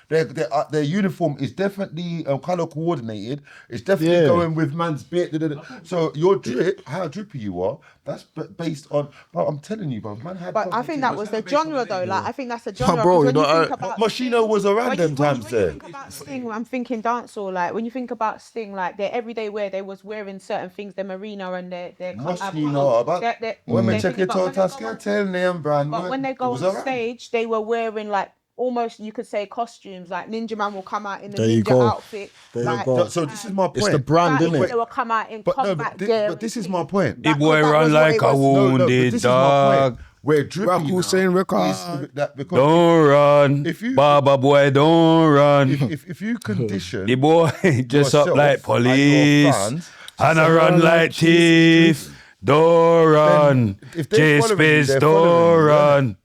Their uniform is definitely colour coordinated. It's definitely going with man's beard. So your drip, how drippy you are, that's based on. Bro, I'm telling you, bro. Man had. But I think that was the genre, though. Like I think that's the genre. Bro, when you you know, think about Machino was around them times when there. you think about Sting, I'm thinking dancehall. Like when you think about Sting, like their everyday wear, they was wearing certain things, their marina and their Machino, but when we check it out, tell them, brand. But when they go on stage, they were wearing like almost, you could say, costumes. Like Ninja Man will come out in a ninja outfit. So this is my point. It's the brand, isn't it? They will come out in combat gear. But this is my point. The boy run like a wounded dog. We're dripping. Hussein record. Don't run, Baba boy, don't run. If you condition the boy dress up like police and I run like thief. Don't run, J-Space, don't run.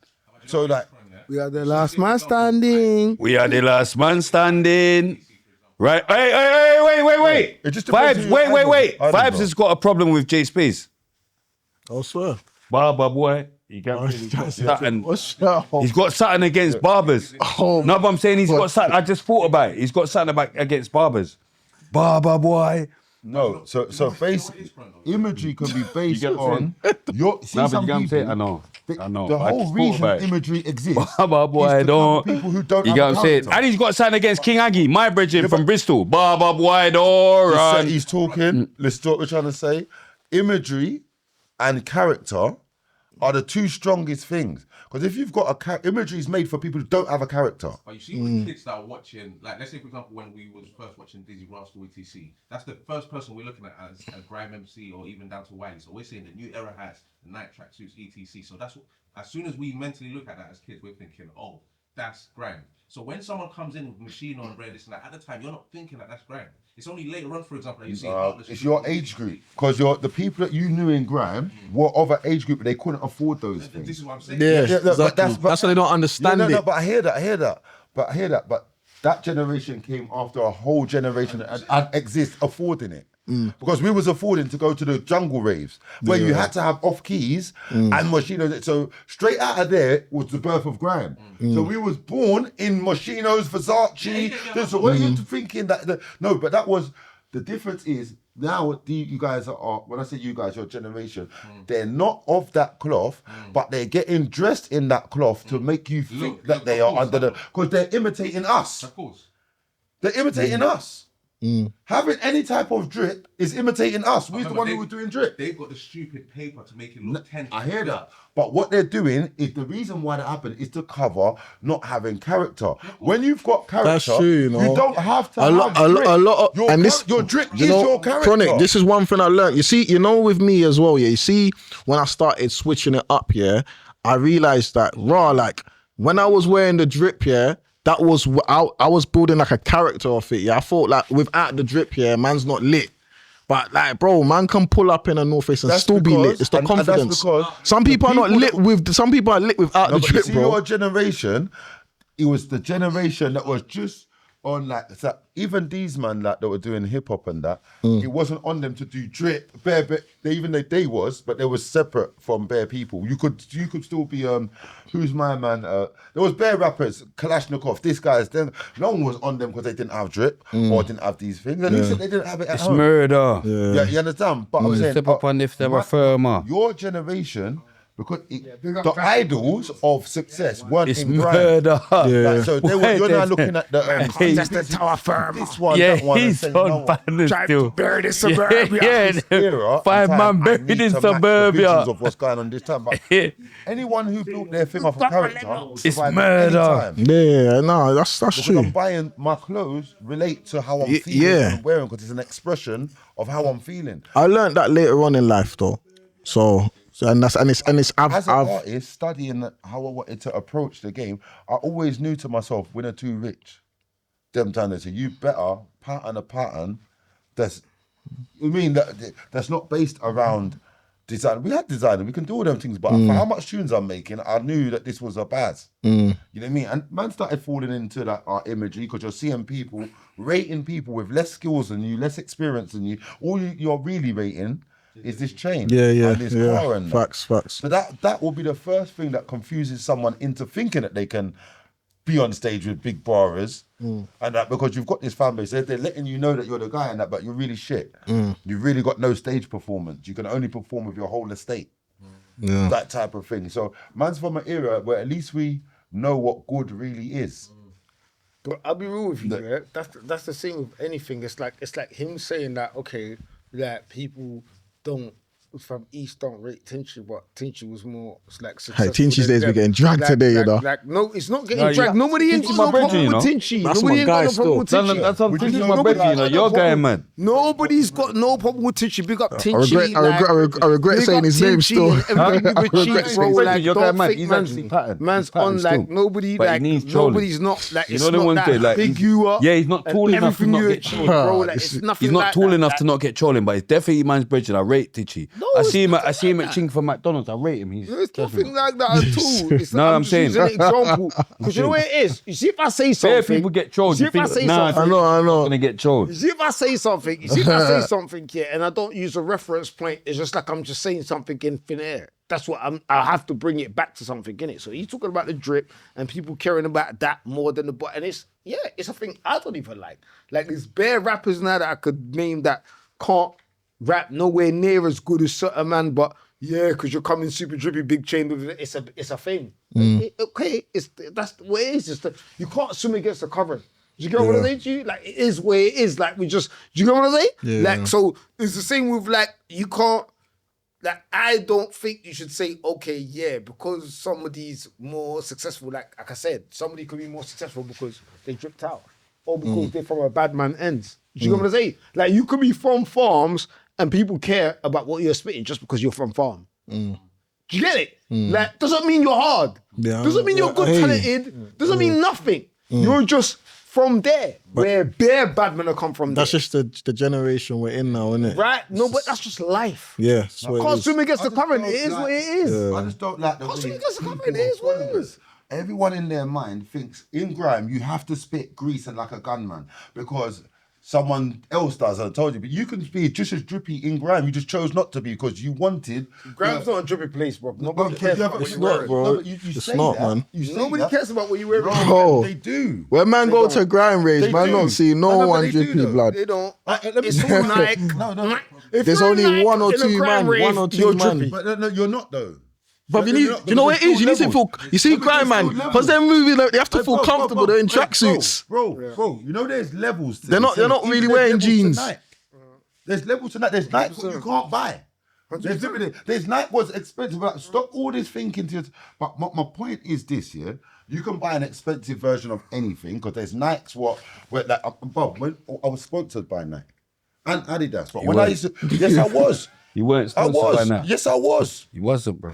So like, we are the last man standing. We are the last man standing. Right? Wait. Vibes, wait. Vibes has got a problem with J-Space. I swear. Baba boy. He's got something against Barbers. Oh, no, but I'm saying he's got something. I just thought about it. He's got something against Barbers. Barber boy. No, so basically, imagery can be based on your. See, some people, I know. The whole reason imagery exists. Barber boy, don't. People who don't. You get what I'm saying? And he's got something against King Aggie, my brethren from Bristol. Barber boy, don't run. He's talking. Let's talk. We're trying to say, imagery and character are the two strongest things. Because if you've got imagery is made for people who don't have a character. But you see, with kids that are watching, like let's say for example, when we was first watching Dizzy Rascal etc., that's the first person we're looking at as a grime MC or even down to Wiley. So we're seeing the new era hats, the night tracksuits, etc. So that's what, as soon as we mentally look at that as kids, we're thinking, oh, that's grime. So when someone comes in with machine on red, this and that, at the time you're not thinking that that's grime. It's only later on, for example, that you see it's your age group, because the people that you knew in grime were of an age group, but they couldn't afford those things. This is what I'm saying. Yeah, exactly. That's why they don't understand it. No, but I hear that. But that generation came after a whole generation that exists affording it. Because we was affording to go to the jungle raves where you had to have off keys and Moshinos. So straight out of there was the birth of grime. So we was born in Moshinos, Versace. So what are you thinking that? No, but that was the difference. Is now you guys are, when I say you guys, your generation, they're not of that cloth, but they're getting dressed in that cloth to make you think that they are under the, because they're imitating us. Of course, they're imitating us. Having any type of drip is imitating us. We're the one who were doing drip. They've got the stupid paper to make it look 10. I hear that. But what they're doing is the reason why that happened is to cover not having character. When you've got character, that's true, you don't have to a lot of your drip is your character. Chronic, this is one thing I learned. You see, with me as well, you see, when I started switching it up, I realized that like when I was wearing the drip, that was, I was building like a character off it, I thought like without the drip, man's not lit. But like, bro, man can pull up in a North Face and still be lit. It's the confidence. Some people are not lit with, some people are lit without the drip, bro. Your generation, it was the generation that was just on like, so even these man like that were doing hip hop and that, it wasn't on them to do drip. They was, but they was separate from bare people. You could still be who's my man? There was bare rappers, Kalashnikov. This guy's then no one was on them because they didn't have drip or didn't have these things. And they didn't have it at home. It's murder. Yeah, you understand? But I'm saying, step up on if they were firmer. Your generation. Because the idols of success weren't in murder. Like, so you're now looking at the the tower firm. This one, yeah, that one, he's on bandit still. Buried in suburbia. Five man buried in suburbia. Of what's going on this time, but anyone who built their thing off a character, it's murder. Yeah, no, that's because true. I'm buying my clothes relate to how I'm feeling and I'm wearing, because it's an expression of how I'm feeling. I learned that later on in life, though. So it's as an artist studying how I wanted to approach the game, I always knew to myself, winner too rich. Them time they say you better pattern a pattern that's not based around design. We had design and we can do all them things, but for how much tunes I'm making, I knew that this was a baz. You know what I mean? And man started falling into that art imagery because you're seeing people rating people with less skills than you, less experience than you. All you're really rating is this chain and this car and facts. So that will be the first thing that confuses someone into thinking that they can be on stage with big bars and that because you've got this fan base. They're letting you know that you're the guy and that, but you're really shit. You've really got no stage performance. You can only perform with your whole estate. Yeah. That type of thing. So man's from an era where at least we know what good really is. But I'll be real with you, yeah? That's the thing with anything. It's like him saying that, okay, that people from East don't rate Tinchy, but Tinchy was more like successful. Hey, Tinchy's days be getting dragged today, you know. No, it's not getting dragged. Nobody ain't got no brethren, problem you know. with Tinchy. That's Nobody my ain't guy got no problem with still. Tinchy. That's what I'm thinking, my brethren, you know. Your guy, man. Nobody's got no problem with Tinchy. Big up Tinchy. I regret saying his name still. Everybody with cheeks, bro. Like, Your guy, don't man, think he's man's actually patterned. Man's He's patterned on like still. nobody, But he like needs trolling. nobody's not like You it's know the not one that thing, like, big you up. yeah, he's not tall enough to everything not you get achieve, trolling. bro. Like it's nothing. He's not like tall that. enough to not get trolling, but it's definitely man's bridging. I rate Tinchy. I see him at Ching for McDonald's. I rate him. He's It's nothing like that at all. It's No, I'm just saying- using an example because you know what it is. You see, if I say something, Bare people get trolled. See You if I think, say nah, something, I know. gonna get trolled. You see, if I say something, yeah, and I don't use a reference point, it's just like I'm just saying something in thin air. That's what I have to bring it back to something in it. So he's talking about the drip and people caring about that more than the butt. And it's a thing I don't even like. Like there's bare rappers now that I could name that can't rap nowhere near as good as certain man, but yeah, because you're coming super drippy, big chain with it. It's a thing. Okay, that's what it is. You can't swim against the current. Do you get what I'm saying to you? Like it is where it is. Like do you get what I'm saying? Yeah. Like so it's the same with like you can't. Like, I don't think you should say, okay, yeah, because somebody's more successful, like I said, somebody could be more successful because they dripped out or because they're from a bad man ends. Do you know what I'm saying? Like, you could be from farms and people care about what you're spitting just because you're from farm. Do you get it? Like, doesn't mean you're hard. Yeah, Doesn't mean you're good, hey. talented. Doesn't mean nothing. You're just from there, where bare bad men have come from That's there. just the generation we're in now, isn't it? Right? No, but that's just life. Yeah. That's what it Can't is. swim against the I just current. don't It is like- what it is. I just don't like the way Can't swim against the current. people It is what it follow is. Everyone in their mind thinks in grime you have to spit grease and like a gunman because someone else does. I told you, but you can be just as drippy in grime. You just chose not to be because you wanted. Grime's not a drippy place, bro. Nobody But cares yeah, about but what it's you not, wear. bro. No, but you It's say not, that. man. You say Nobody that. cares about what you wear. Bro. They do. When man go to grind race, They man do. don't see no but one they do, drippy though. blood. They don't. Let me It's see. all Nike. No. If There's you're only Nike one or in a two grime man, rave, one or two you're man. drippy. But no, you're not though. But you You're need, not, do you know what it because is? You need there's to feel, still you see levels. grind man, There's still because they're moving, they have to Hey, feel bro, comfortable, they're in hey, tracksuits. Bro, you know there's levels to They're this, not innit? really Even wearing there's levels jeans. to Nike. There's levels to Nike. There's Nike what you can't buy. There's Nike what's expensive. But stop all this thinking to but my point is this, yeah? You can buy an expensive version of anything because there's Nikes where like Bob, when I was sponsored by Nike and Adidas, but when I used to, yes I was. You weren't I sponsored by was. that. Yes I was. You wasn't, bro.